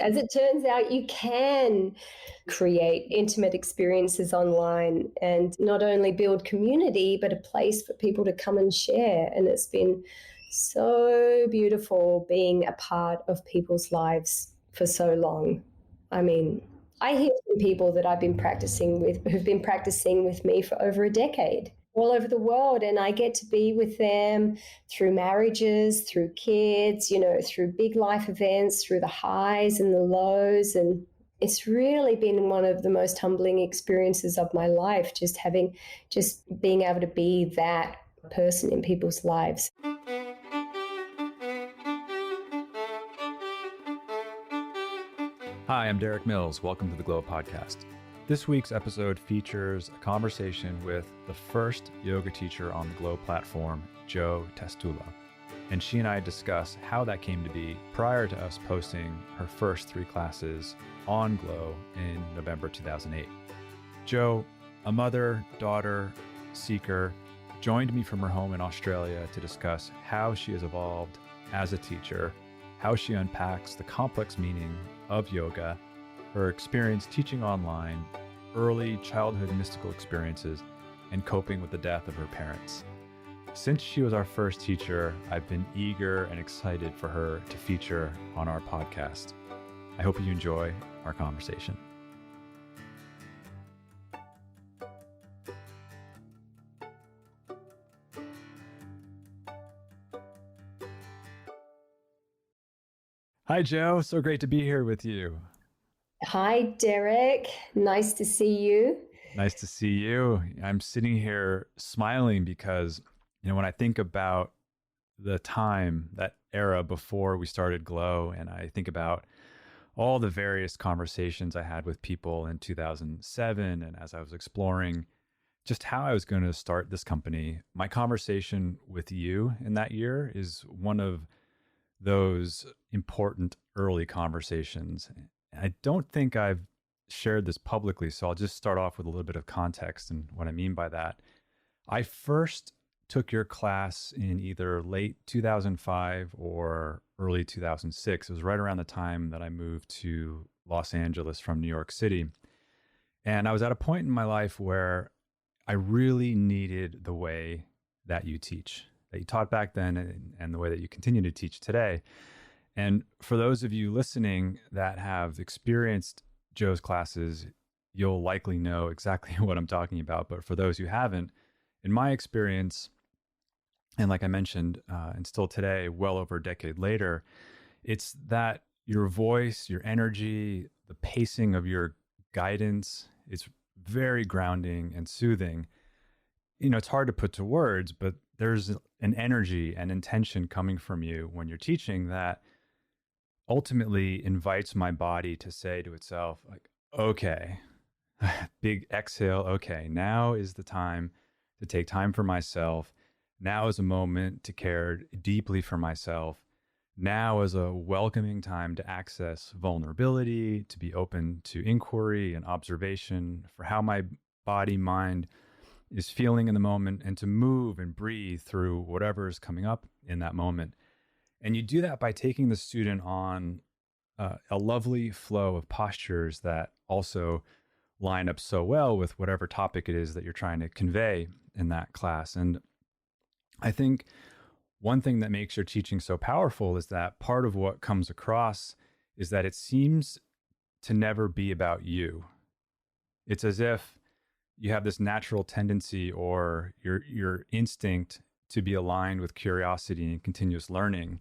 as it turns out, you can create intimate experiences online and not only build community, but a place for people to come and share. And it's been so beautiful being a part of people's lives for so long. I mean, I hear from people that I've been practicing with, who've been practicing with me for over a decade, all over the world, and I get to be with them through marriages, through kids, through big life events, through the highs and the lows. And it's really been one of the most humbling experiences of my life, just being able to be that person in people's lives. Hi, I'm Derik Mills. Welcome to the Glow Podcast. This week's episode features a conversation with the first yoga teacher on the Glow platform, Jo Tastula. And she and I discuss how that came to be prior to us posting her first 3 classes on Glow in November 2008. Jo, a mother, daughter, seeker, joined me from her home in Australia to discuss how she has evolved as a teacher, how she unpacks the complex meaning of yoga, her experience teaching online, early childhood mystical experiences, and coping with the death of her parents. Since she was our first teacher, I've been eager and excited for her to feature on our podcast. I hope you enjoy our conversation. Hi, Jo. So great to be here with you. Hi, Derik. Nice to see you. Nice to see you. I'm sitting here smiling because, when I think about the time, that era before we started Glow, and I think about all the various conversations I had with people in 2007, and as I was exploring just how I was going to start this company, my conversation with you in that year is one of those important early conversations. I don't think I've shared this publicly, so I'll just start off with a little bit of context and what I mean by that. I first took your class in either late 2005 or early 2006. It was right around the time that I moved to Los Angeles from New York City. And I was at a point in my life where I really needed the way that you teach, that you taught back then, and the way that you continue to teach today. And for those of you listening that have experienced Jo's classes, you'll likely know exactly what I'm talking about. But for those who haven't, in my experience, and like I mentioned, and still today, well over a decade later, it's that your voice, your energy, the pacing of your guidance is very grounding and soothing. It's hard to put to words, but there's an energy and intention coming from you when you're teaching that ultimately invites my body to say to itself, like, okay, big exhale. Okay, now is the time to take time for myself. Now is a moment to care deeply for myself. Now is a welcoming time to access vulnerability, to be open to inquiry and observation for how my body, mind is feeling in the moment, and to move and breathe through whatever is coming up in that moment. And you do that by taking the student on a lovely flow of postures that also line up so well with whatever topic it is that you're trying to convey in that class. And I think one thing that makes your teaching so powerful is that part of what comes across is that it seems to never be about you. It's as if you have this natural tendency or your instinct to be aligned with curiosity and continuous learning,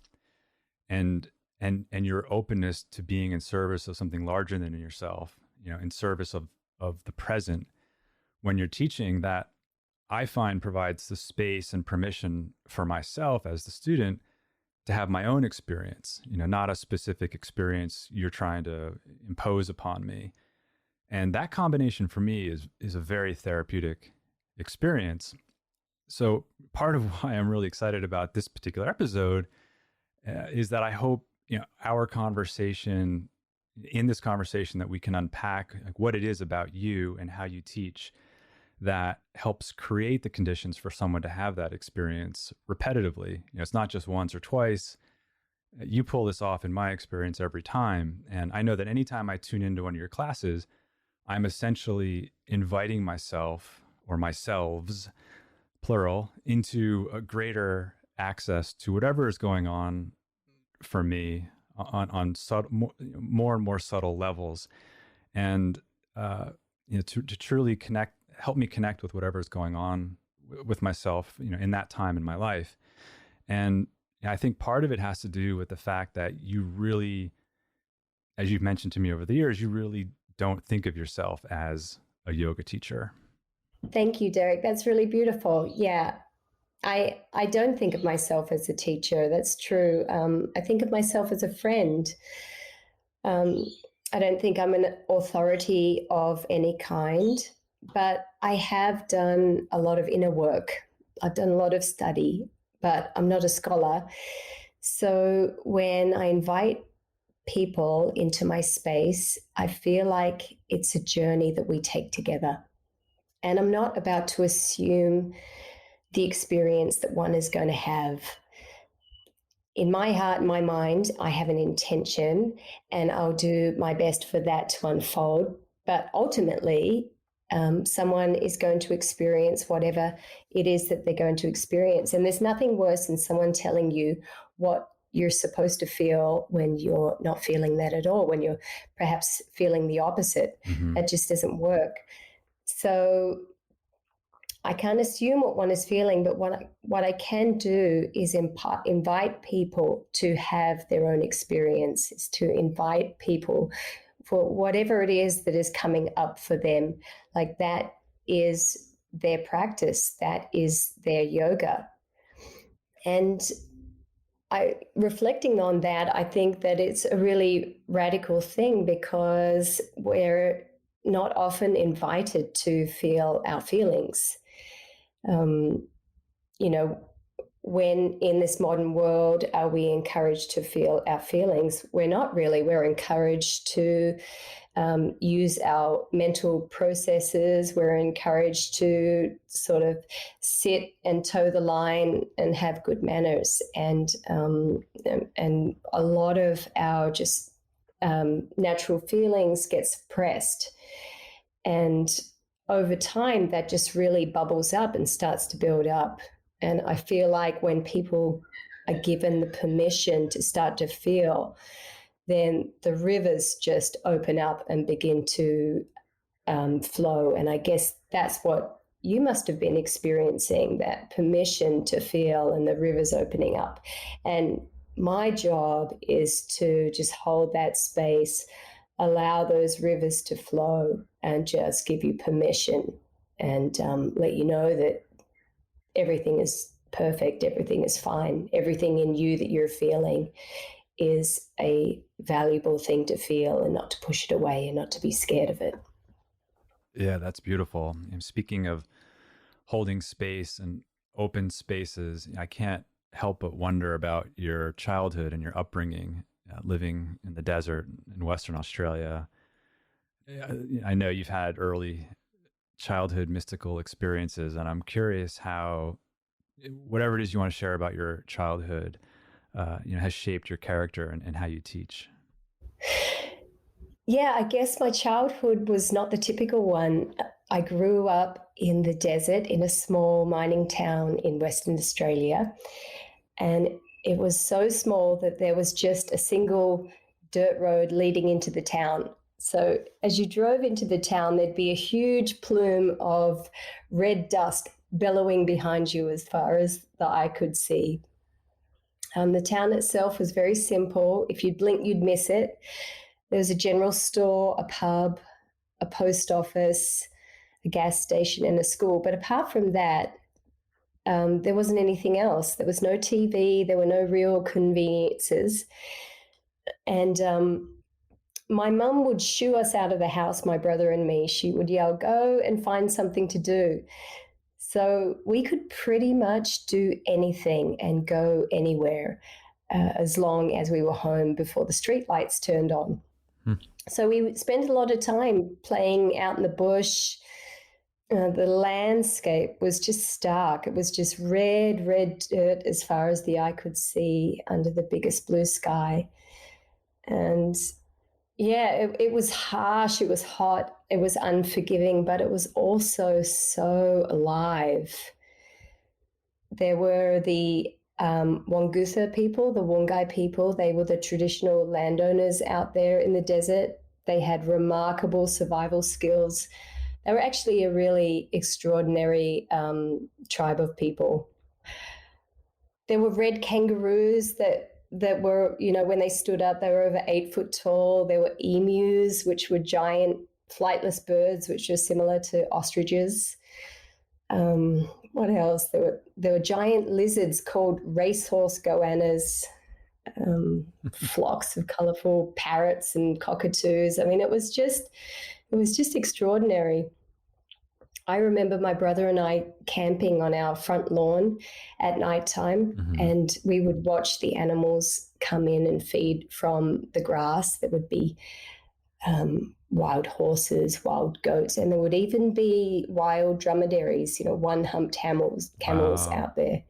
and your openness to being in service of something larger than yourself, in service of the present when you're teaching, that I find provides the space and permission for myself as the student to have my own experience, not a specific experience you're trying to impose upon me. And that combination for me is a very therapeutic experience. So part of why I'm really excited about this particular episode is that I hope, our conversation, in this conversation, that we can unpack like what it is about you and how you teach that helps create the conditions for someone to have that experience repetitively. It's not just once or twice. You pull this off in my experience every time. And I know that anytime I tune into one of your classes, I'm essentially inviting myself or myselves, plural, into a greater access to whatever is going on for me on more and more subtle levels. And, to truly connect, help me connect with whatever is going on with myself, in that time in my life. And I think part of it has to do with the fact that you really, as you've mentioned to me over the years, you really don't think of yourself as a yoga teacher. Thank you, Derik. That's really beautiful. Yeah. I don't think of myself as a teacher. That's true. I think of myself as a friend. I don't think I'm an authority of any kind, but I have done a lot of inner work. I've done a lot of study, but I'm not a scholar. So when I invite people into my space, I feel like it's a journey that we take together. And I'm not about to assume the experience that one is going to have. In my heart and my mind, I have an intention, and I'll do my best for that to unfold. But ultimately, someone is going to experience whatever it is that they're going to experience. And there's nothing worse than someone telling you what you're supposed to feel when you're not feeling that at all, when you're perhaps feeling the opposite. Mm-hmm. That just doesn't work. So I can't assume what one is feeling, but what I can do is invite people to have their own experiences, to invite people for whatever it is that is coming up for them. Like that is their practice, that is their yoga. And reflecting on that, I think that it's a really radical thing because we're not often invited to feel our feelings. When in this modern world are we encouraged to feel our feelings? We're not really. We're encouraged to use our mental processes. We're encouraged to sort of sit and toe the line and have good manners. And a lot of our just natural feelings get suppressed. And over time, that just really bubbles up and starts to build up. And I feel like when people are given the permission to start to feel, then the rivers just open up and begin to flow. And I guess that's what you must have been experiencing, that permission to feel and the rivers opening up. And my job is to just hold that space, allow those rivers to flow, and just give you permission and let you know that everything is perfect, everything is fine, everything in you that you're feeling is a valuable thing to feel, and not to push it away and not to be scared of it. Yeah, that's beautiful. And speaking of holding space and open spaces, I can't help but wonder about your childhood and your upbringing, living in the desert in Western Australia. I know you've had early childhood mystical experiences, and I'm curious how whatever it is you want to share about your childhood, has shaped your character and how you teach. Yeah, I guess my childhood was not the typical one. I grew up in the desert in a small mining town in Western Australia, and it was so small that there was just a single dirt road leading into the town. So as you drove into the town, there'd be a huge plume of red dust bellowing behind you as far as the eye could see. The town itself was very simple. If you blinked, you'd miss it. There was a general store, a pub, a post office, a gas station, and a school. But apart from that, there wasn't anything else. There was no TV. There were no real conveniences. And my mum would shoo us out of the house, my brother and me. She would yell, "Go and find something to do." So we could pretty much do anything and go anywhere as long as we were home before the street lights turned on. So we spent a lot of time playing out in the bush, The landscape was just stark. It was just red, red dirt as far as the eye could see under the biggest blue sky. And yeah, it was harsh, it was hot, it was unforgiving, but it was also so alive. There were the Wangutha people, the Wongai people. They were the traditional landowners out there in the desert. They had remarkable survival skills. They were actually a really extraordinary tribe of people. There were red kangaroos that were, when they stood up, they were over 8 foot tall. There were emus, which were giant flightless birds, which are similar to ostriches. What else? There were giant lizards called racehorse goannas, flocks of colorful parrots and cockatoos. I mean, it was just extraordinary. I remember my brother and I camping on our front lawn at nighttime, and we would watch the animals come in and feed from the grass. There would be wild horses, wild goats, and there would even be wild dromedaries, one-humped camels Wow. out there.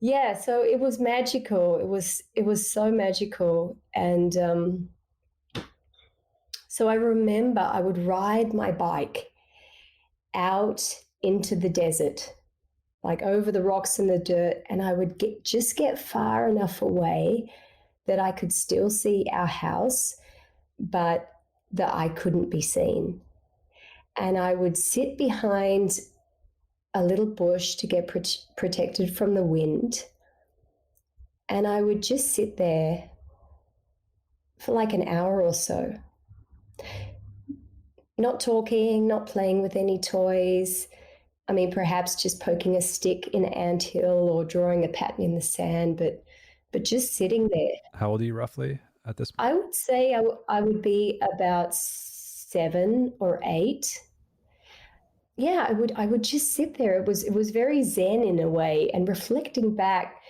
Yeah, so it was magical. It was so magical. And so I remember I would ride my bike out into the desert, like over the rocks and the dirt, and I would get far enough away that I could still see our house, but that I couldn't be seen. And I would sit behind a little bush to get protected from the wind. And I would just sit there for like an hour or so, not talking, not playing with any toys. I mean, perhaps just poking a stick in an anthill or drawing a pattern in the sand, but just sitting there. How old are you roughly at this point? I would say I would be about 7 or 8. Yeah, I would just sit there. It was very zen in a way. And reflecting back,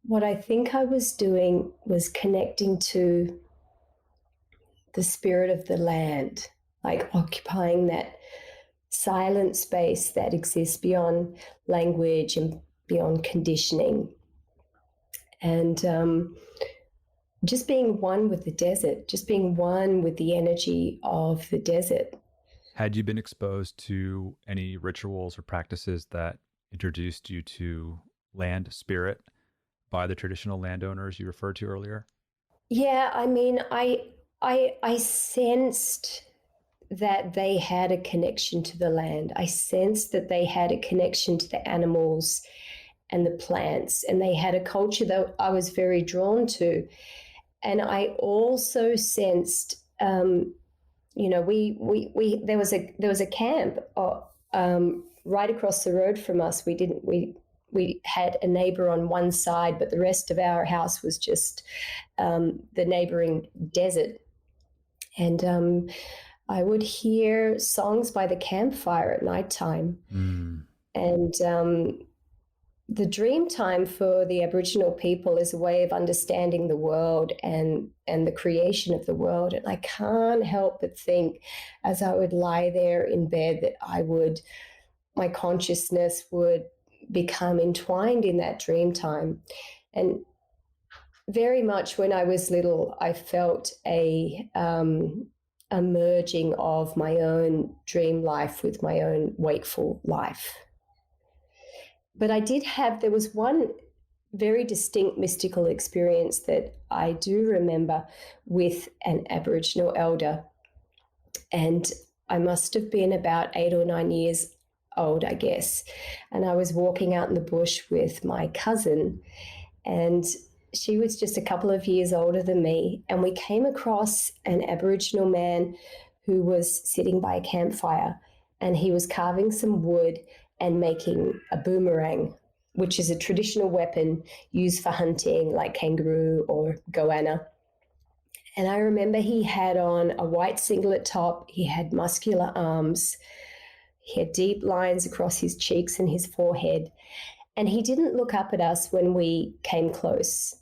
what I think I was doing was connecting to the spirit of the land, like occupying that silent space that exists beyond language and beyond conditioning. And just being one with the desert, just being one with the energy of the desert. Had you been exposed to any rituals or practices that introduced you to land spirit by the traditional landowners you referred to earlier? Yeah, I mean, I sensed that they had a connection to the land. I sensed that they had a connection to the animals and the plants, and they had a culture that I was very drawn to. And I also sensed, there was a camp right across the road from us. We had a neighbor on one side, but the rest of our house was just the neighboring desert. And I would hear songs by the campfire at nighttime. And the dream time for the Aboriginal people is a way of understanding the world and the creation of the world. And I can't help but think, as I would lie there in bed, that my consciousness would become entwined in that dream time. And very much when I was little, I felt a merging of my own dream life with my own wakeful life. But there was one very distinct mystical experience that I do remember with an Aboriginal elder. And I must have been about 8 or 9 years old, I guess. And I was walking out in the bush with my cousin, and she was just a couple of years older than me. And we came across an Aboriginal man who was sitting by a campfire, and he was carving some wood and making a boomerang, which is a traditional weapon used for hunting, like kangaroo or goanna. And I remember he had on a white singlet top, he had muscular arms, he had deep lines across his cheeks and his forehead, and he didn't look up at us when we came close.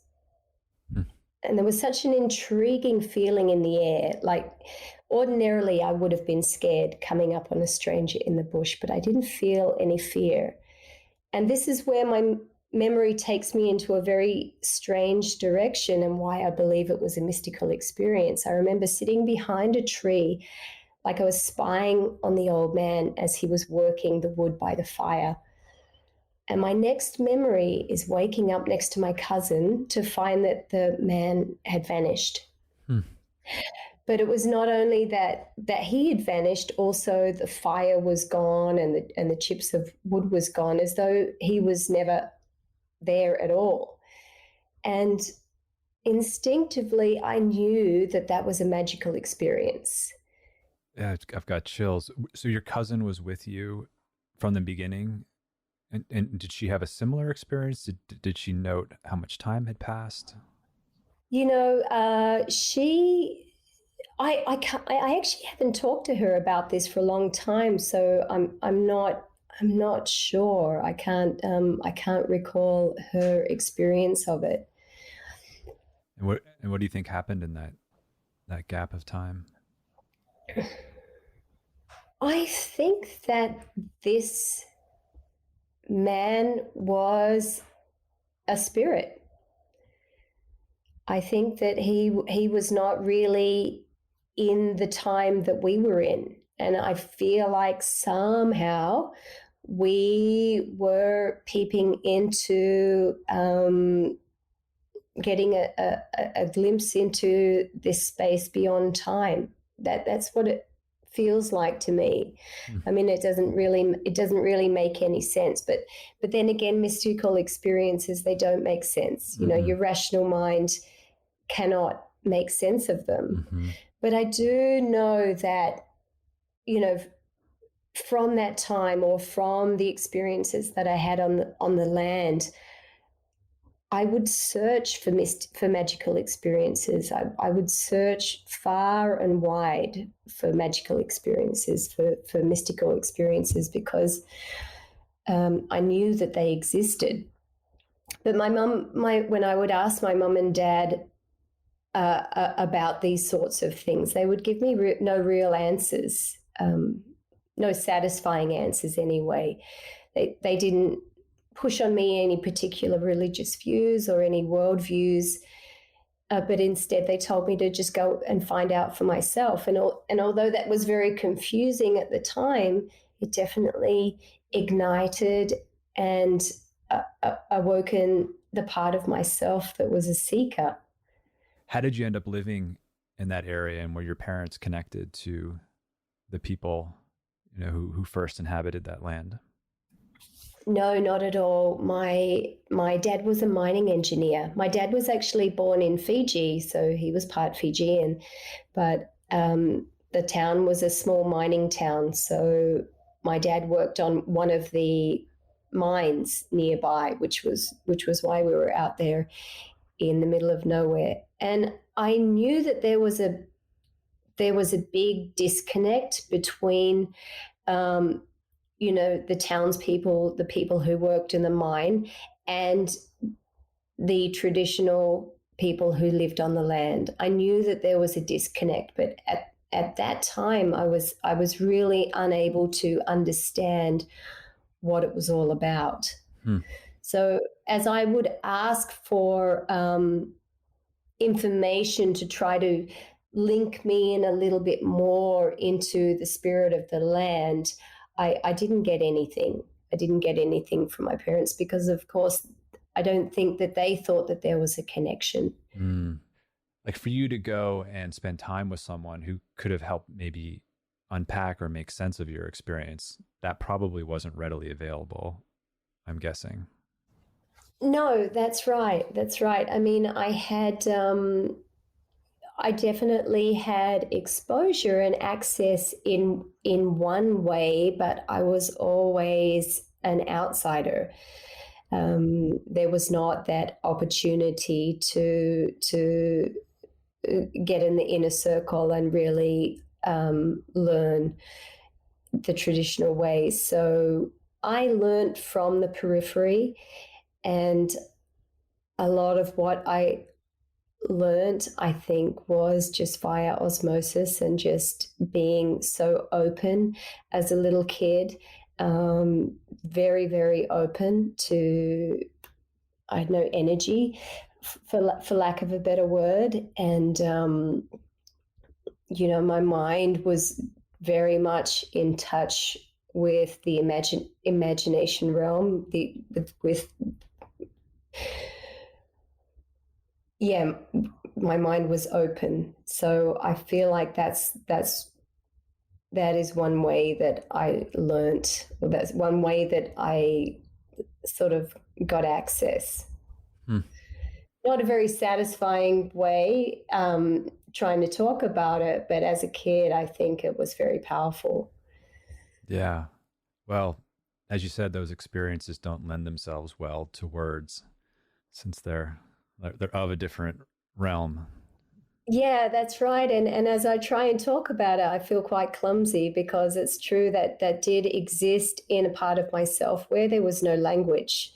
there was such an intriguing feeling in the air. Like ordinarily I would have been scared coming up on a stranger in the bush, but I didn't feel any fear. And this is where my memory takes me into a very strange direction, and why I believe it was a mystical experience. I remember sitting behind a tree, like I was spying on the old man as he was working the wood by the fire. And my next memory is waking up next to my cousin to find that the man had vanished. But it was not only that he had vanished, also the fire was gone and the chips of wood was gone, as though he was never there at all. And instinctively, I knew that that was a magical experience. Yeah, I've got chills. So your cousin was with you from the beginning? And did she have a similar experience? Did she note how much time had passed? You know, I actually haven't talked to her about this for a long time, so I'm not sure. I can't recall her experience of it. And what do you think happened in that gap of time? I think that this man was a spirit. I think that he was not really in the time that we were in. And I feel like somehow we were peeping into getting a glimpse into this space beyond time. That's what it feels like to me. I mean, it doesn't really make any sense. But then again, mystical experiences, they don't make sense. You know, your rational mind cannot make sense of them. But I do know that, you know, from that time, or from the experiences that I had on the land, I would search for magical experiences. I would search far and wide for magical experiences, for mystical experiences, because I knew that they existed. But when I would ask my mum and dad about these sorts of things, they would give me no real answers, no satisfying answers anyway. They didn't push on me any particular religious views or any worldviews, but instead they told me to just go and find out for myself. And although that was very confusing at the time, it definitely ignited and awoken the part of myself that was a seeker. How did you end up living in that area, and were your parents connected to the people, you know, who first inhabited that land? No, not at all. My dad was a mining engineer. My dad was actually born in Fiji, so he was part Fijian, but the town was a small mining town. So my dad worked on one of the mines nearby, which was why we were out there in the middle of nowhere. And I knew that there was a big disconnect between you know, the townspeople, the people who worked in the mine, and the traditional people who lived on the land. I knew that there was a disconnect, but at that time I was really unable to understand what it was all about. So as I would ask for information to try to link me in a little bit more into the spirit of the land, I didn't get anything. I didn't get anything from my parents because, of course, I don't think that they thought that there was a connection. Like for you to go and spend time with someone who could have helped maybe unpack or make sense of your experience, that probably wasn't readily available, I'm guessing. No, that's right. That's right. I mean, I definitely had exposure and access in one way, but I was always an outsider. There was not that opportunity to get in the inner circle and really learn the traditional ways. So I learned from the periphery, and a lot of what I learnt, I think, was just via osmosis and just being so open as a little kid, very, very open to, I don't know, energy, for lack of a better word. And, my mind was very much in touch with the imagination realm, with yeah, my mind was open. So I feel like that is one way that I learnt, or that's one way that I sort of got access. Hmm. Not a very satisfying way, trying to talk about it, but as a kid, I think it was very powerful. Yeah. Well, as you said, those experiences don't lend themselves well to words since they're of a different realm. Yeah, that's right. And as I try and talk about it, I feel quite clumsy because it's true that that did exist in a part of myself where there was no language.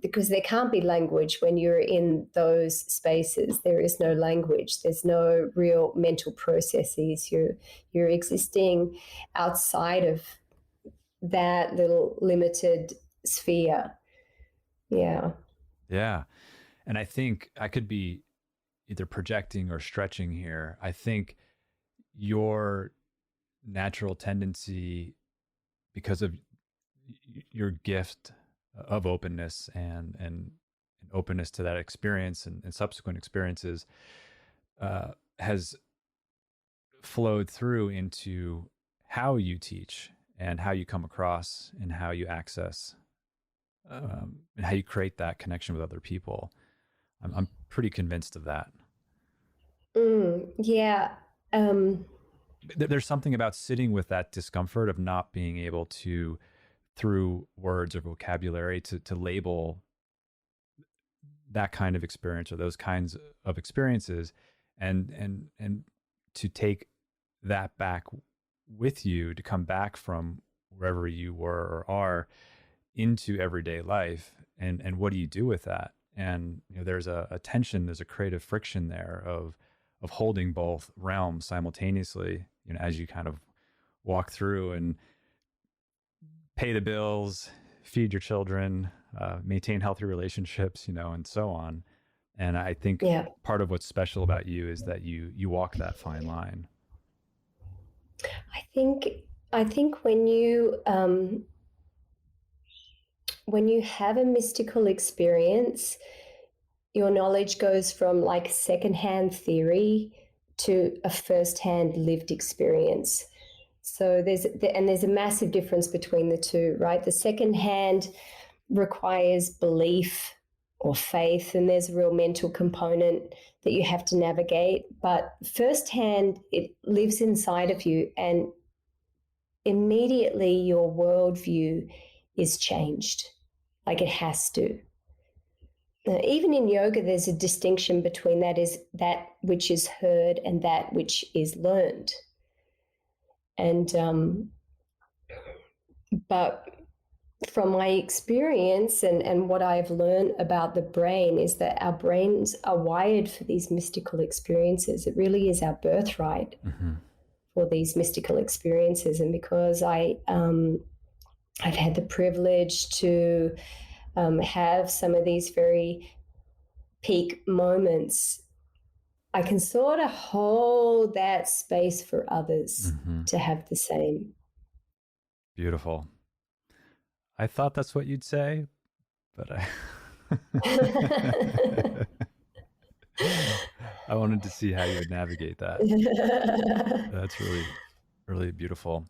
Because there can't be language when you're in those spaces. There is no language. There's no real mental processes. You're existing outside of that little limited sphere. Yeah. Yeah. And I think I could be either projecting or stretching here. I think your natural tendency, because of your gift of openness and openness to that experience and subsequent experiences, has flowed through into how you teach and how you come across and how you access, and how you create that connection with other people. I'm pretty convinced of that. Yeah. Um, There's something about sitting with that discomfort of not being able to, through words or vocabulary, to label that kind of experience or those kinds of experiences, and to take that back with you, to come back from wherever you were or are into everyday life, and what do you do with that? And there's a tension, there's a creative friction there of holding both realms simultaneously, as you kind of walk through and pay the bills, feed your children, maintain healthy relationships, and so on. And I think yeah. part of what's special about you is that you walk that fine line. I think I think when you have a mystical experience, your knowledge goes from like secondhand theory to a firsthand lived experience. So there's a massive difference between the two, right? The secondhand requires belief or faith, and there's a real mental component that you have to navigate. But firsthand, it lives inside of you, and immediately your worldview is changed. Like it has to. Even in yoga, there's a distinction between that which is heard and that which is learned. And but from my experience and what I've learned about the brain is that our brains are wired for these mystical experiences. It really is our birthright Mm-hmm. for these mystical experiences. And because I've had the privilege to have some of these very peak moments, I can sort of hold that space for others Mm-hmm. to have the same. Beautiful. I thought that's what you'd say, but I wanted to see how you would navigate that. That's really, really beautiful.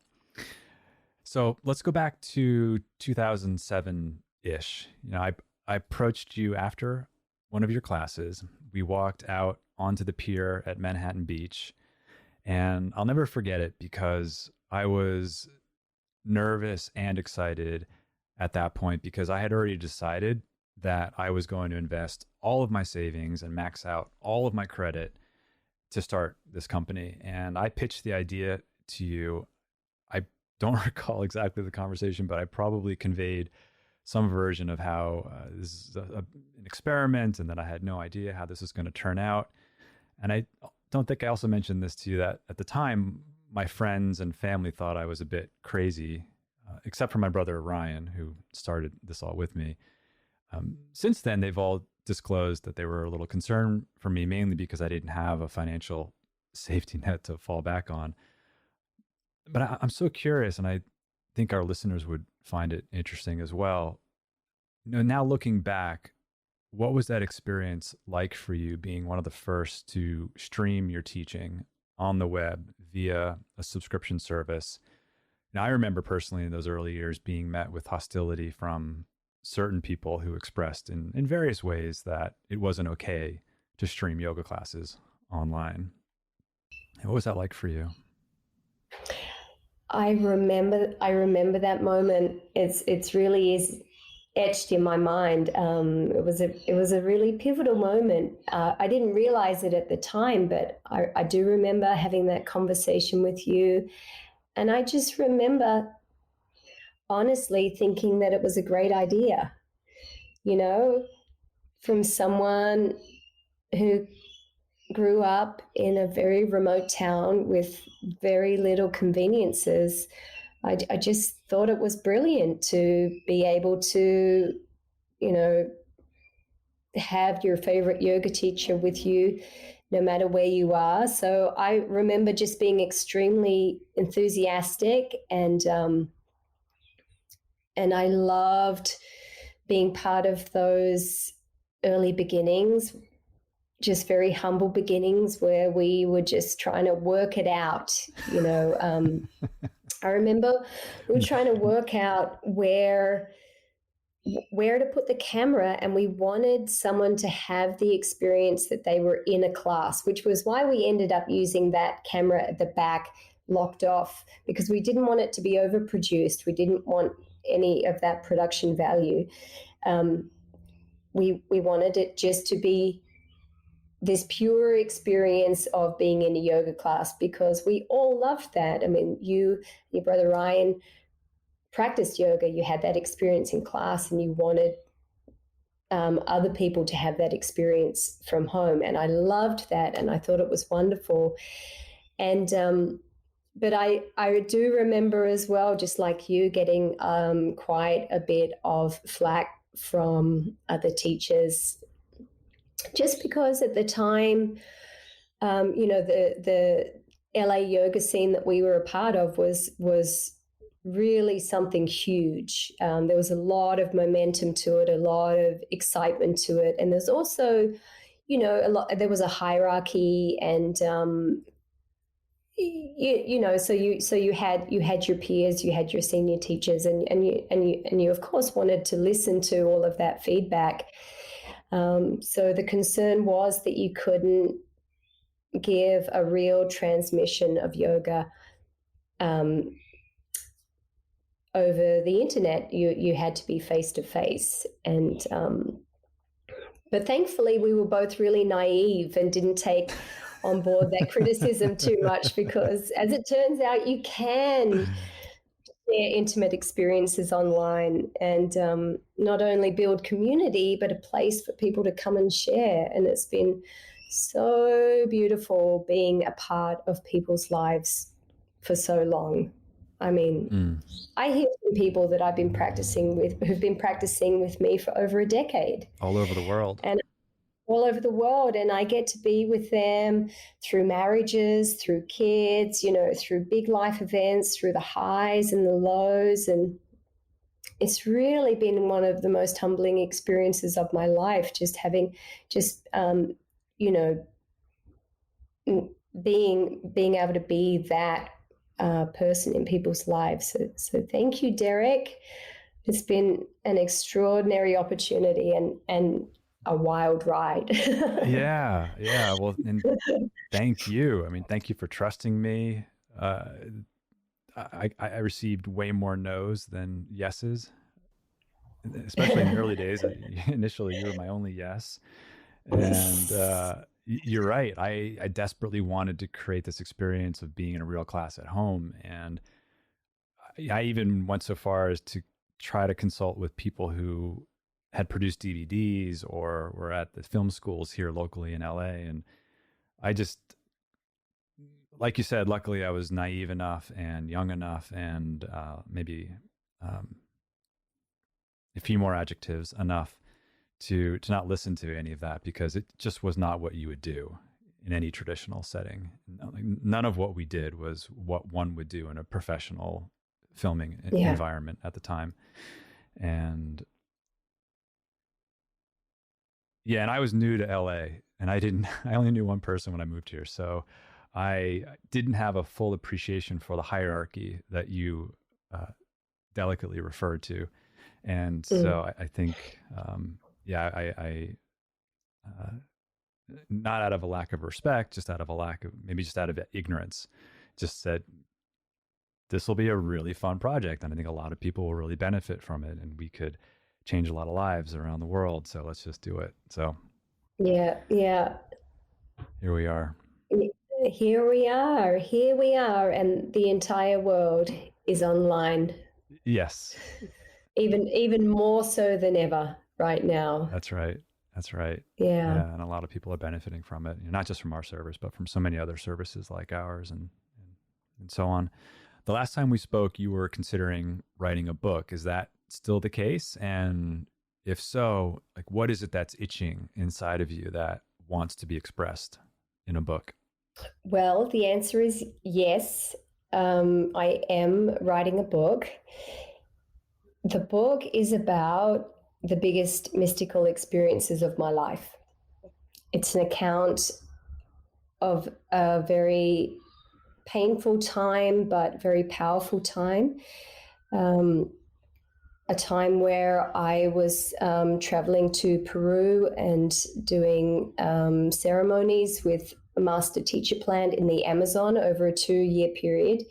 So let's go back to 2007 ish. I approached you after one of your classes. We walked out onto the pier at Manhattan Beach, and I'll never forget it because I was nervous and excited at that point because I had already decided that I was going to invest all of my savings and max out all of my credit to start this company. And I pitched the idea to you. I don't recall exactly the conversation, but I probably conveyed some version of how this is an experiment, and that I had no idea how this is going to turn out. And I don't think I also mentioned this to you, that at the time, my friends and family thought I was a bit crazy, except for my brother Ryan, who started this all with me. Since then, they've all disclosed that they were a little concerned for me, mainly because I didn't have a financial safety net to fall back on. But I'm so curious, and I think our listeners would find it interesting as well. Now looking back, what was that experience like for you, being one of the first to stream your teaching on the web via a subscription service? Now, I remember personally in those early years being met with hostility from certain people who expressed in various ways that it wasn't okay to stream yoga classes online. What was that like for you? I remember that moment. It's really is etched in my mind. It was a really pivotal moment. I didn't realize it at the time, but I do remember having that conversation with you, and I just remember honestly thinking that it was a great idea, from someone who grew up in a very remote town with very little conveniences. I just thought it was brilliant to be able to, have your favorite yoga teacher with you no matter where you are. So I remember just being extremely enthusiastic, and I loved being part of those early beginnings, just very humble beginnings where we were just trying to work it out. I remember we were trying to work out where to put the camera, and we wanted someone to have the experience that they were in a class, which was why we ended up using that camera at the back locked off, because we didn't want it to be overproduced. We didn't want any of that production value. We wanted it just to be this pure experience of being in a yoga class, because we all loved that. I mean, your brother Ryan practiced yoga, you had that experience in class, and you wanted other people to have that experience from home. And I loved that, and I thought it was wonderful. And but I do remember as well, just like you, getting quite a bit of flack from other teachers, just because at the time, the LA yoga scene that we were a part of was really something huge. There was a lot of momentum to it, a lot of excitement to it, and there's also, there was a hierarchy, and so you had your peers, you had your senior teachers, and you of course wanted to listen to all of that feedback. So the concern was that you couldn't give a real transmission of yoga over the internet. You had to be face to face, and but thankfully we were both really naive and didn't take on board that criticism too much, because as it turns out, you can share intimate experiences online and not only build community, but a place for people to come and share. And it's been so beautiful being a part of people's lives for so long. I mean, I hear from people that I've been practicing with, who've been practicing with me for over a decade. All over the world. And all over the world. And I get to be with them through marriages, through kids, through big life events, through the highs and the lows. And it's really been one of the most humbling experiences of my life, just having, being able to be that person in people's lives. So thank you, Derik. It's been an extraordinary opportunity and a wild ride. Yeah. Well, and thank you. I mean, thank you for trusting me. I received way more no's than yeses, especially in the early days. Initially, you were my only yes. And you're right. I desperately wanted to create this experience of being in a real class at home. And I even went so far as to try to consult with people who had produced DVDs or were at the film schools here locally in LA. And I just, like you said, luckily I was naive enough and young enough and maybe a few more adjectives enough to not listen to any of that, because it just was not what you would do in any traditional setting. None of what we did was what one would do in a professional filming environment at the time. And yeah, and I was new to LA, and I only knew one person when I moved here. So I didn't have a full appreciation for the hierarchy that you delicately referred to. And so I think, I not out of a lack of respect, just out of a lack of, maybe just out of ignorance, just said, this will be a really fun project. And I think a lot of people will really benefit from it. And we could change a lot of lives around the world. So let's just do it. So yeah. here we are. Here we are. And the entire world is online. Yes. Even more so than ever right now. That's right. Yeah. And a lot of people are benefiting from it, not just from our service, but from so many other services like ours and so on. The last time we spoke, you were considering writing a book. Is that still the case? And if so, like, what is it that's itching inside of you that wants to be expressed in a book? Well, the answer is yes. I am writing a book. The book is about the biggest mystical experiences of my life. It's an account of a very painful time, but very powerful time. A time where I was traveling to Peru and doing ceremonies with a master teacher plant in the Amazon over a 2-year period.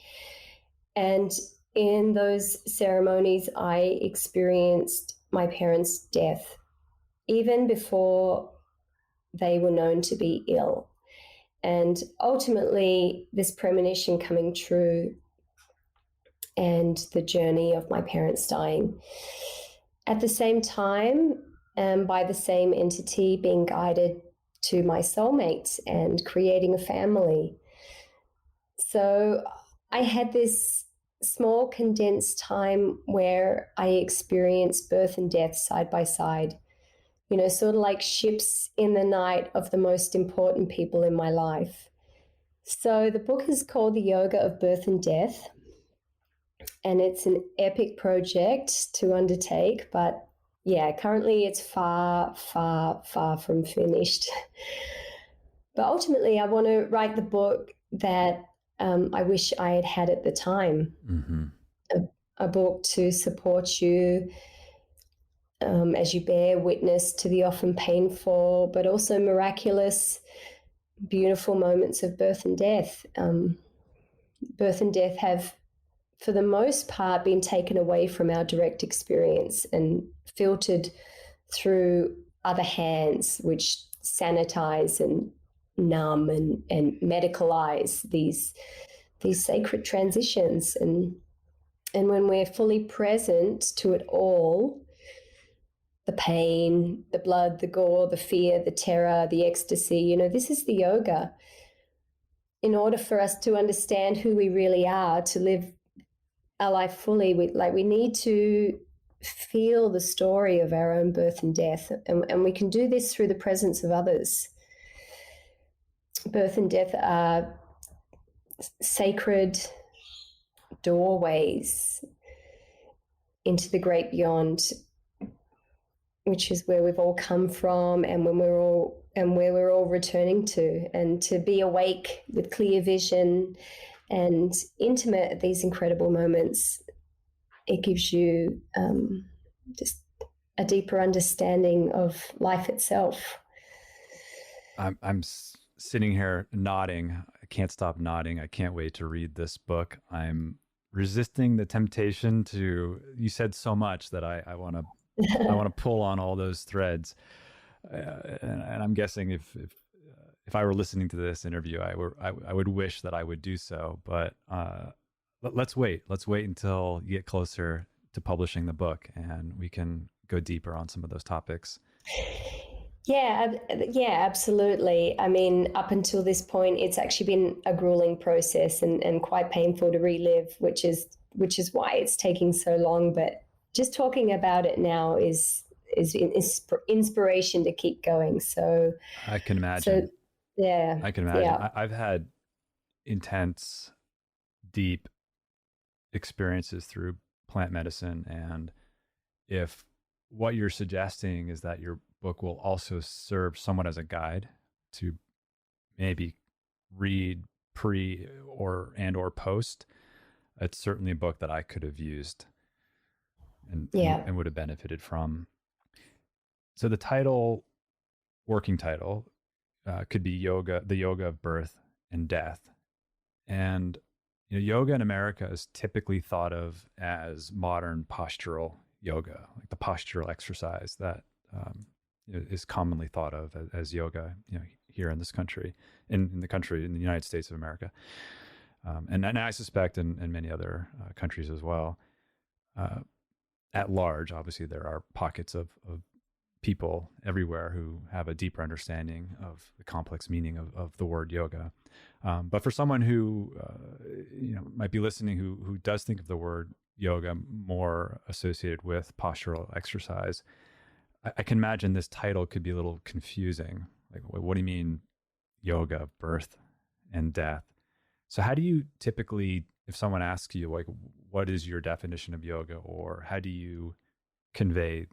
And in those ceremonies, I experienced my parents' death, even before they were known to be ill. And ultimately, this premonition coming true and the journey of my parents dying. At the same time, by the same entity, being guided to my soulmates and creating a family. So I had this small condensed time where I experienced birth and death side by side, sort of like ships in the night of the most important people in my life. So the book is called The Yoga of Birth and Death, and it's an epic project to undertake, but yeah, currently it's far, far, far from finished. But ultimately, I want to write the book that I wish I had had at the time. Mm-hmm. A book to support you as you bear witness to the often painful, but also miraculous, beautiful moments of birth and death. Birth and death have, for the most part, been taken away from our direct experience and filtered through other hands, which sanitize and numb and medicalize these sacred transitions. And when we're fully present to it all, the pain, the blood, the gore, the fear, the terror, the ecstasy, this is the yoga. In order for us to understand who we really are, to live our life fully, we need to feel the story of our own birth and death. And we can do this through the presence of others. Birth and death are sacred doorways into the great beyond, which is where we've all come from and where we're all returning to. And to be awake with clear vision and intimate at these incredible moments, it gives you just a deeper understanding of life itself. I'm sitting here nodding. I can't stop nodding. I can't wait to read this book. I'm resisting the temptation to. You said so much that I want to pull on all those threads, and I'm guessing if I were listening to this interview, I would wish that I would do so. But let's wait. Let's wait until you get closer to publishing the book, and we can go deeper on some of those topics. Yeah, absolutely. I mean, up until this point, it's actually been a grueling process and quite painful to relive, which is why it's taking so long. But just talking about it now is inspiration to keep going. So I can imagine. So yeah, I can imagine. yeah. I've had intense, deep experiences through plant medicine, and if what you're suggesting is that your book will also serve somewhat as a guide to maybe read pre or post, it's certainly a book that I could have used and would have benefited from. So the title, working title, could be the yoga of birth and death. And yoga in America is typically thought of as modern postural yoga, like the postural exercise that is commonly thought of as yoga, here in this country, in the United States of America, and I suspect in many other countries as well. At large, obviously, there are pockets of people everywhere who have a deeper understanding of the complex meaning of the word yoga. But for someone who might be listening who does think of the word yoga more associated with postural exercise, I can imagine this title could be a little confusing. Like, what do you mean yoga, birth and death? So how do you typically, if someone asks you, like, what is your definition of yoga, or how do you convey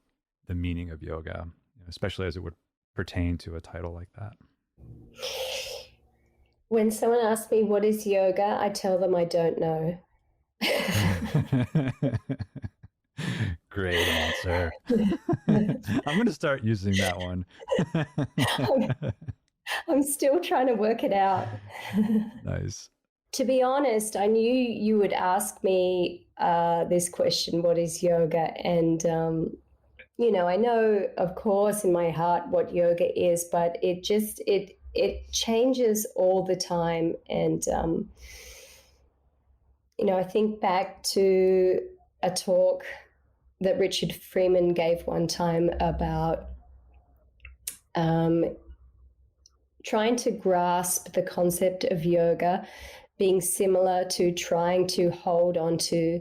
the meaning of yoga, especially as it would pertain to a title like that? When someone asks me what is yoga, I tell them I don't know. Great answer. I'm going to start using that one. I'm still trying to work it out. Nice. To be honest, I knew you would ask me this question, what is yoga? And, I know, of course, in my heart what yoga is, but it changes all the time. And, I think back to a talk that Richard Freeman gave one time about trying to grasp the concept of yoga being similar to trying to hold onto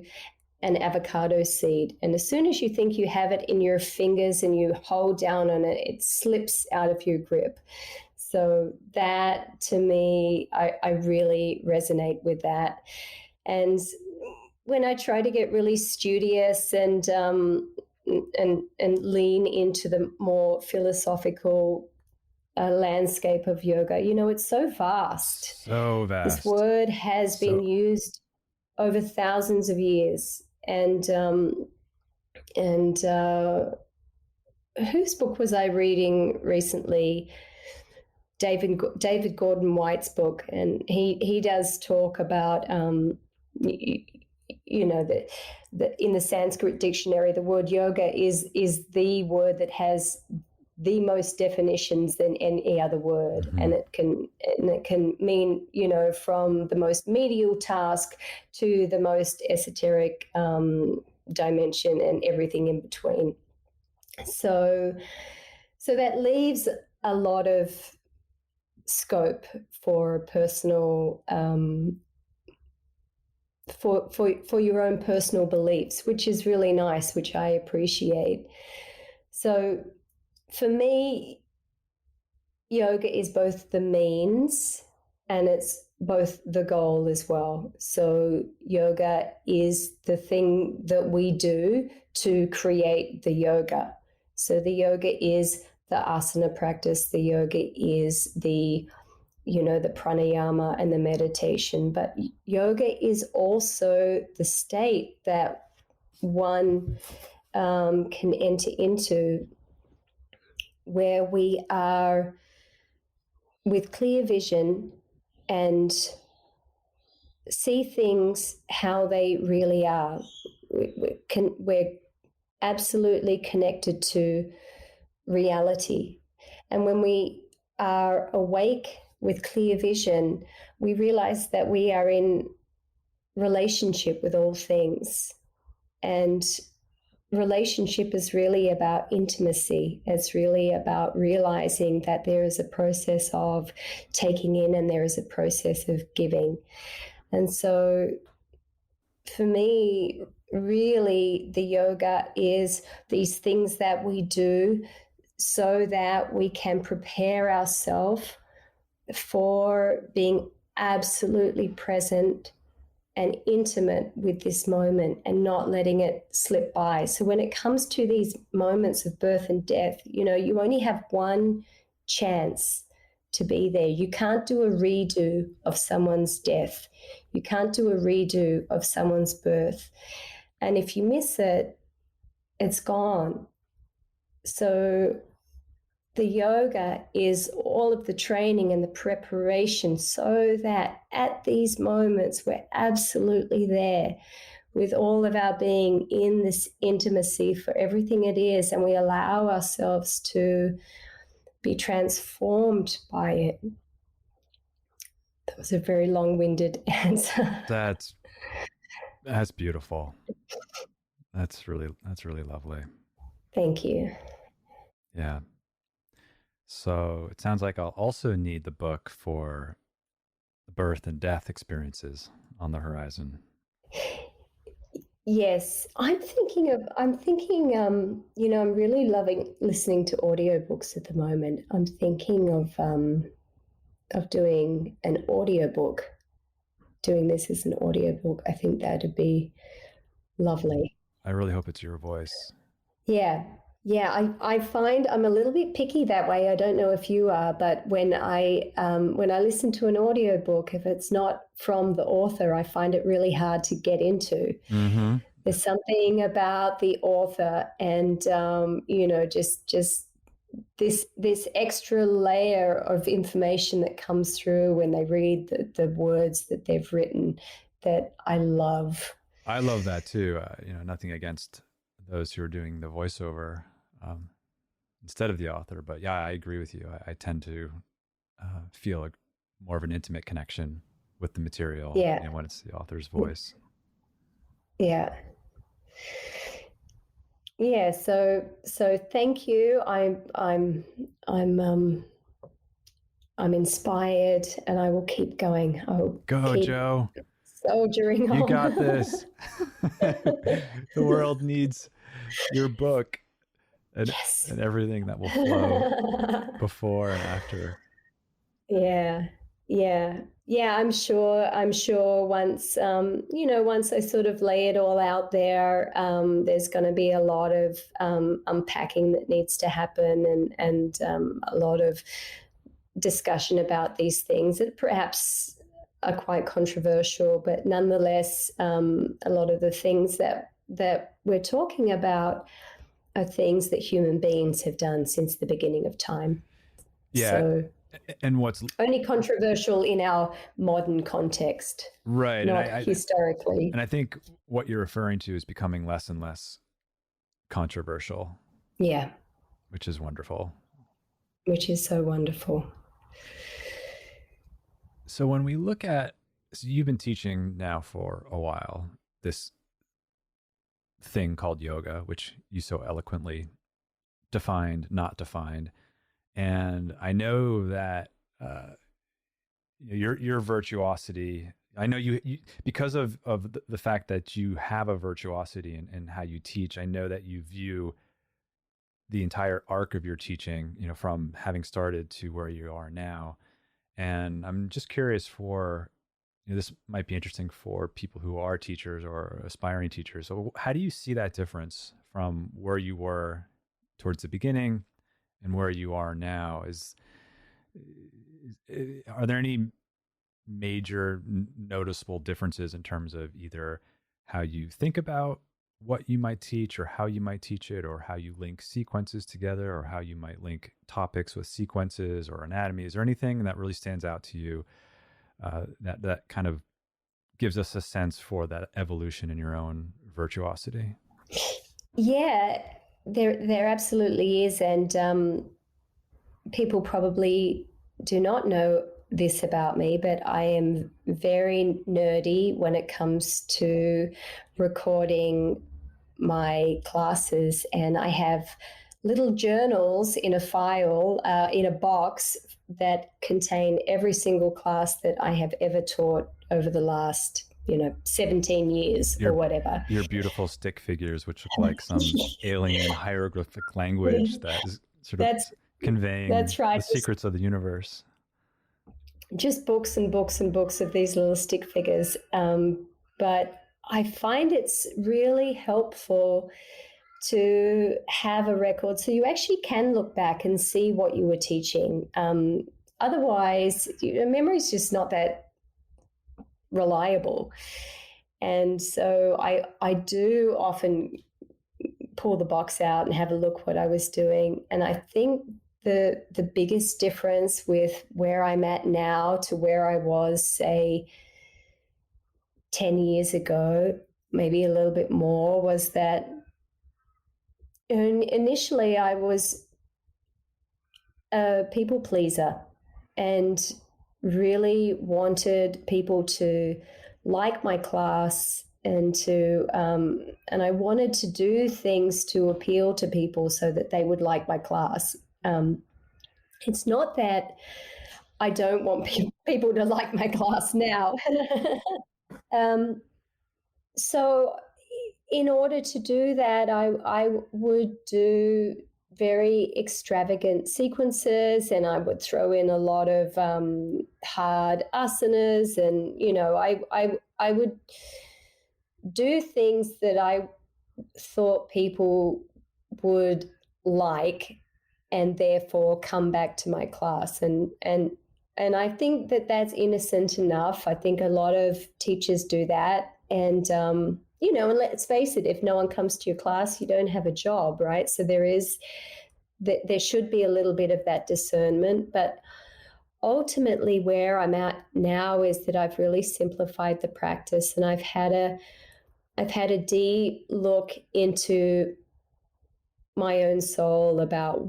an avocado seed. And as soon as you think you have it in your fingers and you hold down on it, it slips out of your grip. So that, to me, I really resonate with that. And when I try to get really studious and lean into the more philosophical landscape of yoga, it's so vast. So vast. This word has been used over thousands of years, and whose book was I reading recently? David Gordon White's book, and he does talk about that in the Sanskrit dictionary, the word yoga is the word that has the most definitions than any other word. Mm-hmm. And it can mean, from the most medial task to the most esoteric dimension and everything in between. So that leaves a lot of scope for personal for your own personal beliefs, which is really nice, which I appreciate. So for me, yoga is both the means and it's both the goal as well. So yoga is the thing that we do to create the yoga. So the yoga is the asana practice, the yoga is the pranayama and the meditation, but yoga is also the state that one can enter into, where we are with clear vision and see things how they really are. We're absolutely connected to reality. And when we are awake with clear vision, we realize that we are in relationship with all things. And relationship is really about intimacy. It's really about realizing that there is a process of taking in and there is a process of giving. And so for me, really, the yoga is these things that we do so that we can prepare ourselves for being absolutely present and intimate with this moment and not letting it slip by. So when it comes to these moments of birth and death, you only have one chance to be there. You can't do a redo of someone's death. You can't do a redo of someone's birth. And if you miss it, it's gone. So the yoga is all of the training and the preparation so that at these moments we're absolutely there with all of our being in this intimacy for everything it is, and we allow ourselves to be transformed by it. That was a very long-winded answer. That's beautiful. That's really lovely. Thank you. Yeah. So it sounds like I'll also need the book for the birth and death experiences on the horizon. Yes, I'm thinking, I'm really loving listening to audiobooks at the moment. I'm thinking of doing an audiobook, doing this as an audiobook. I think that'd be lovely. I really hope it's your voice. Yeah. Yeah, I find I'm a little bit picky that way. I don't know if you are, but when I listen to an audiobook, if it's not from the author, I find it really hard to get into. Mm-hmm. There's something about the author and just this extra layer of information that comes through when they read the words that they've written that I love. I love that too. Nothing against those who are doing the voiceover instead of the author, but yeah, I agree with you. I tend to feel more of an intimate connection with the material, Yeah. when it's the author's voice. Yeah. Yeah, so thank you. I'm inspired, and I will keep going. I will Go, keep Joe. soldiering on. You got this. The world needs your book and, Yes. and everything that will flow before and after. Yeah. I'm sure once once I sort of lay it all out there, there's going to be a lot of unpacking that needs to happen, and a lot of discussion about these things that perhaps are quite controversial, but nonetheless, a lot of the things that we're talking about are things that human beings have done since the beginning of time. Yeah. So, and what's only controversial in our modern context, right, not historically. And I think what you're referring to is becoming less and less controversial. Yeah. Which is wonderful. Which is so wonderful. So when we look at, so you've been teaching now for a while, this thing called yoga, which you so eloquently defined, not defined. And I know that your virtuosity, I know you because of the fact that you have a virtuosity in how you teach, I know that you view the entire arc of your teaching, from having started to where you are now. And I'm just curious for, this might be interesting for people who are teachers or aspiring teachers. So how do you see that difference from where you were towards the beginning and where you are now? Are there any major noticeable differences in terms of either how you think about what you might teach or how you might teach it, or how you link sequences together, or how you might link topics with sequences or anatomy? Is there anything that really stands out to you that kind of gives us a sense for that evolution in your own virtuosity? Yeah, there absolutely is. And people probably do not know this about me, but I am very nerdy when it comes to recording my classes, and I have little journals in a file, in a box, that contain every single class that I have ever taught over the last 17 years or whatever. Your beautiful stick figures, which look like some alien hieroglyphic language that is sort of conveying the secrets of the universe. Just books and books and books of these little stick figures. But I find it's really helpful to have a record so you actually can look back and see what you were teaching. Otherwise, memory is just not that reliable. And so I do often pull the box out and have a look what I was doing. And I think the biggest difference with where I'm at now to where I was, say, 10 years ago, maybe a little bit more, was that initially I was a people pleaser and really wanted people to like my class and I wanted to do things to appeal to people so that they would like my class. It's not that I don't want people to like my class now. So in order to do that, I would do very extravagant sequences, and I would throw in a lot of hard asanas, and I would do things that I thought people would like, and therefore come back to my class. And I think that that's innocent enough. I think a lot of teachers do that, and and let's face it, if no one comes to your class, you don't have a job, right? So there should be a little bit of that discernment. But ultimately where I'm at now is that I've really simplified the practice, and I've had a deep look into my own soul about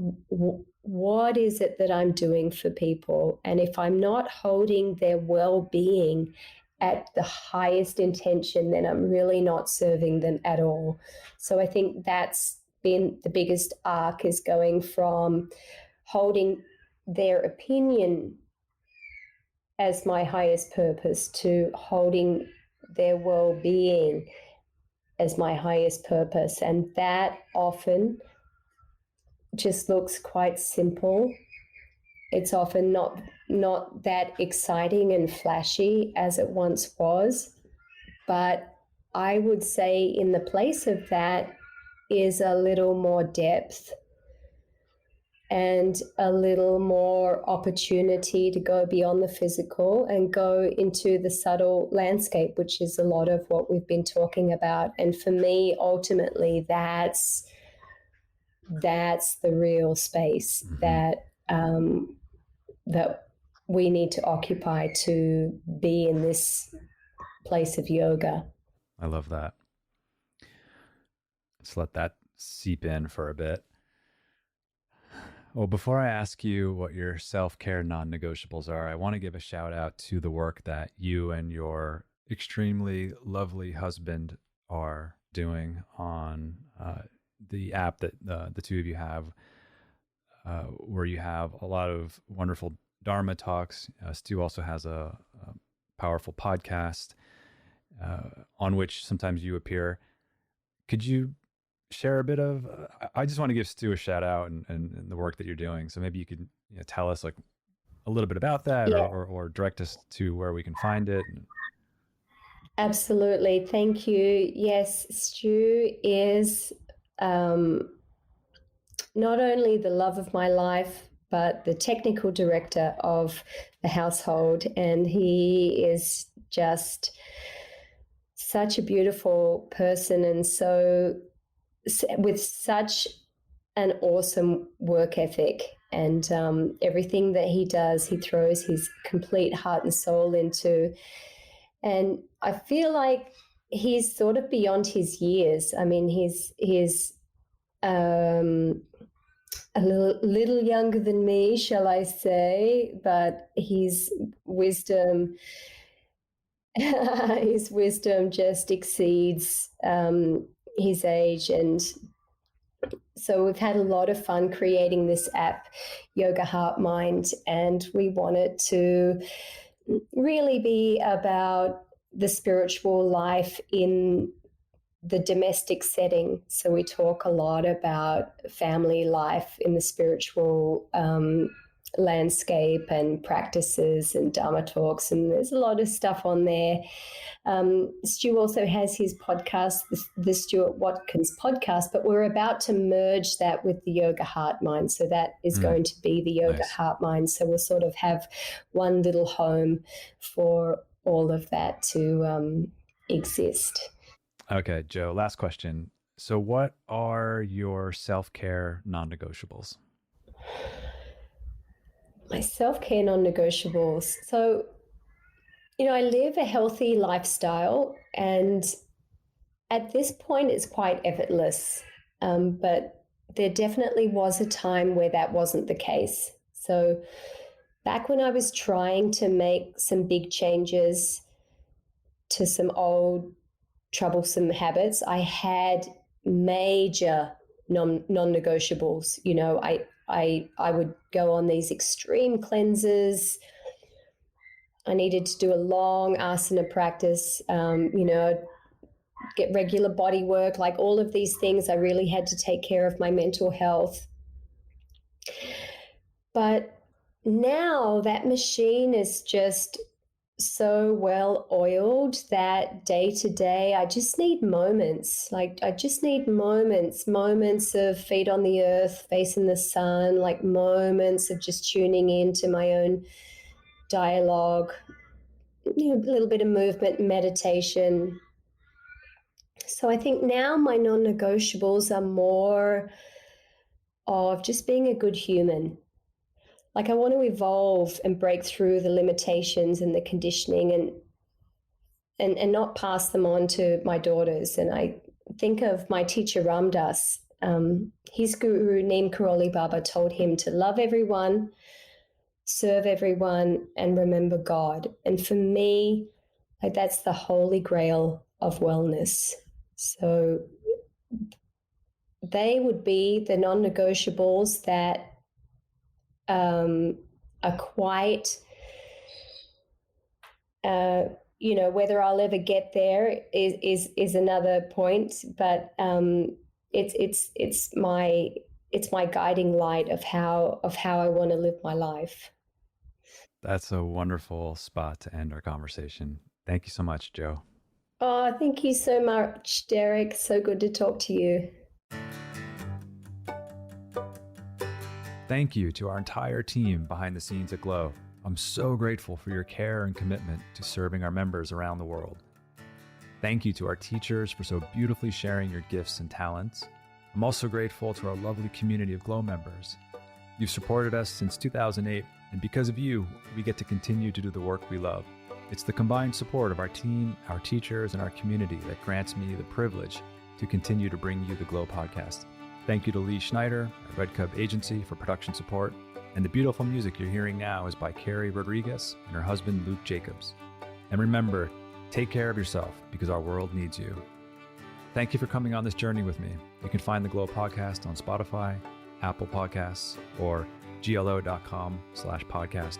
what is it that I'm doing for people. And if I'm not holding their well-being at the highest intention, then I'm really not serving them at all. So I think that's been the biggest arc, is going from holding their opinion as my highest purpose to holding their well-being as my highest purpose. And that often just looks quite simple. It's often not that exciting and flashy as it once was. But I would say in the place of that is a little more depth and a little more opportunity to go beyond the physical and go into the subtle landscape, which is a lot of what we've been talking about. And for me, ultimately, that's the real space that we need to occupy to be in this place of yoga. I love that. Let's let that seep in for a bit. Well, before I ask you what your self-care non-negotiables are, I want to give a shout out to the work that you and your extremely lovely husband are doing on the app that the two of you have, where you have a lot of wonderful Dharma talks. Stu also has a powerful podcast on which sometimes you appear. Could you share a bit of, I just want to give Stu a shout out and the work that you're doing. So maybe you could tell us like a little bit about that, or direct us to where we can find it. Absolutely. Thank you. Yes, Stu is not only the love of my life, but the technical director of the household. And he is just such a beautiful person, and so with such an awesome work ethic, and everything that he does, he throws his complete heart and soul into. And I feel like he's sort of beyond his years. I mean, he's a little younger than me, shall I say, but his wisdom just exceeds his age. And so we've had a lot of fun creating this app, Yoga Heart Mind, and we want it to really be about the spiritual life in the domestic setting. So we talk a lot about family life in the spiritual landscape and practices and Dharma talks, and there's a lot of stuff on there. Stu also has his podcast, the Stuart Watkins podcast, but we're about to merge that with the Yoga Heart Mind. So that is going to be the Yoga Heart Mind. So we'll sort of have one little home for all of that to exist. Okay, Joe, last question. So what are your self-care non-negotiables? My self-care non-negotiables. So, I live a healthy lifestyle, and at this point it's quite effortless. But there definitely was a time where that wasn't the case. So back when I was trying to make some big changes to some old troublesome habits, I had major non-negotiables. I would go on these extreme cleanses. I needed to do a long asana practice, get regular body work, like all of these things. I really had to take care of my mental health. But now that machine is just so well oiled that day to day, I just need moments. Moments of feet on the earth, facing the sun, like moments of just tuning into my own dialogue, a little bit of movement, meditation. So I think now my non-negotiables are more of just being a good human. Like I want to evolve and break through the limitations and the conditioning and not pass them on to my daughters. And I think of my teacher Ram Dass. His guru Neem Karoli Baba told him to love everyone, serve everyone, and remember God. And for me, that's the holy grail of wellness. So they would be the non-negotiables that are quite, whether I'll ever get there is another point, but it's my guiding light of how I want to live my life. That's a wonderful spot to end our conversation. Thank you so much, Joe. Oh, thank you so much, Derik. So good to talk to you. Thank you to our entire team behind the scenes at Glow. I'm so grateful for your care and commitment to serving our members around the world. Thank you to our teachers for so beautifully sharing your gifts and talents. I'm also grateful to our lovely community of Glow members. You've supported us since 2008, and because of you, we get to continue to do the work we love. It's the combined support of our team, our teachers, and our community that grants me the privilege to continue to bring you the Glow podcast. Thank you to Lee Schneider, our Red Cub agency, for production support. And the beautiful music you're hearing now is by Carrie Rodriguez and her husband, Luke Jacobs. And remember, take care of yourself because our world needs you. Thank you for coming on this journey with me. You can find the Glow podcast on Spotify, Apple Podcasts, or glo.com/podcast,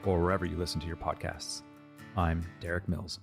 or wherever you listen to your podcasts. I'm Derik Mills.